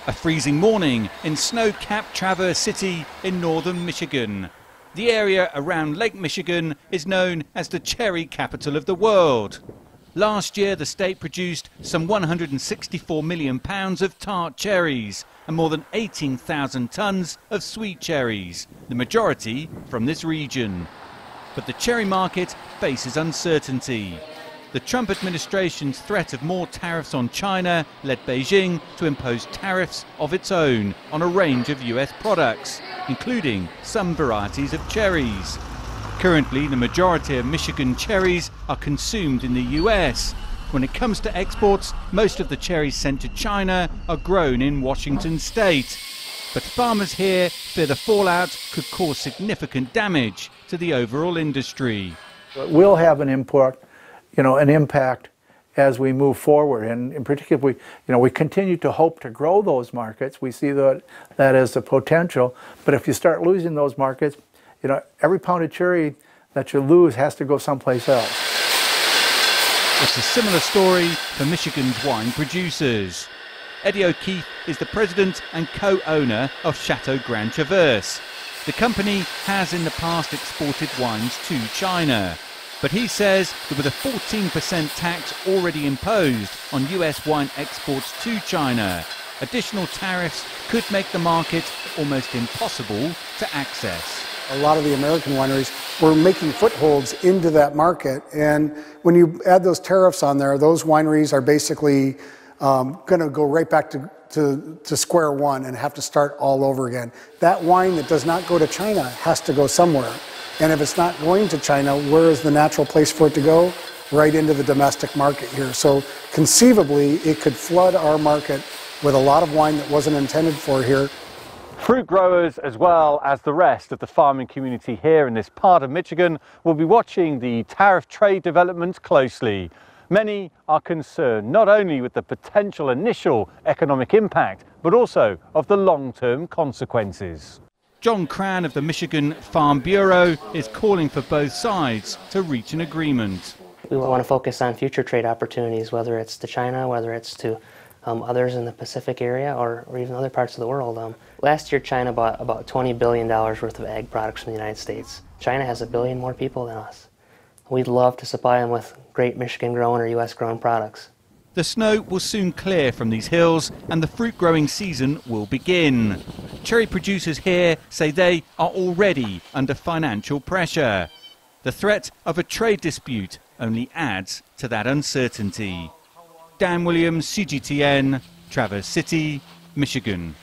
A freezing morning in snow-capped Traverse City in northern Michigan. The area around Lake Michigan is known as the cherry capital of the world. Last year, the state produced some 164 million pounds of tart cherries and more than 18,000 tons of sweet cherries, the majority from this region. But the cherry market faces uncertainty. The Trump administration's threat of more tariffs on China led Beijing to impose tariffs of its own on a range of US products, including some varieties of cherries. Currently, the majority of Michigan cherries are consumed in the US. When it comes to exports, most of the cherries sent to China are grown in Washington state. But farmers here fear the fallout could cause significant damage to the overall industry. It will have an impact as we move forward, and in particular, we continue to hope to grow those markets. We see that as a potential, but if you start losing those markets, every pound of cherry that you lose has to go someplace else. It's a similar story for Michigan's wine producers. Eddie O'Keefe is the president and co-owner of Chateau Grand Traverse. The company has in the past exported wines to China. But he says that with a 14% tax already imposed on US wine exports to China, additional tariffs could make the market almost impossible to access. A lot of the American wineries were making footholds into that market, and when you add those tariffs on there, those wineries are basically going to go right back to square one and have to start all over again. That wine that does not go to China has to go somewhere. And if it's not going to China, where is the natural place for it to go? Right into the domestic market here. So conceivably, it could flood our market with a lot of wine that wasn't intended for here. Fruit growers, as well as the rest of the farming community here in this part of Michigan, will be watching the tariff trade developments closely. Many are concerned not only with the potential initial economic impact, but also of the long-term consequences. John Cran of the Michigan Farm Bureau is calling for both sides to reach an agreement. We want to focus on future trade opportunities, whether it's to China, whether it's to others in the Pacific area or even other parts of the world. Last year, China bought about $20 billion worth of ag products from the United States. China has 1 billion more people than us. We'd love to supply them with great Michigan-grown or U.S.-grown products. The snow will soon clear from these hills and the fruit growing season will begin. Cherry producers here say they are already under financial pressure. The threat of a trade dispute only adds to that uncertainty. Dan Williams, CGTN, Traverse City, Michigan.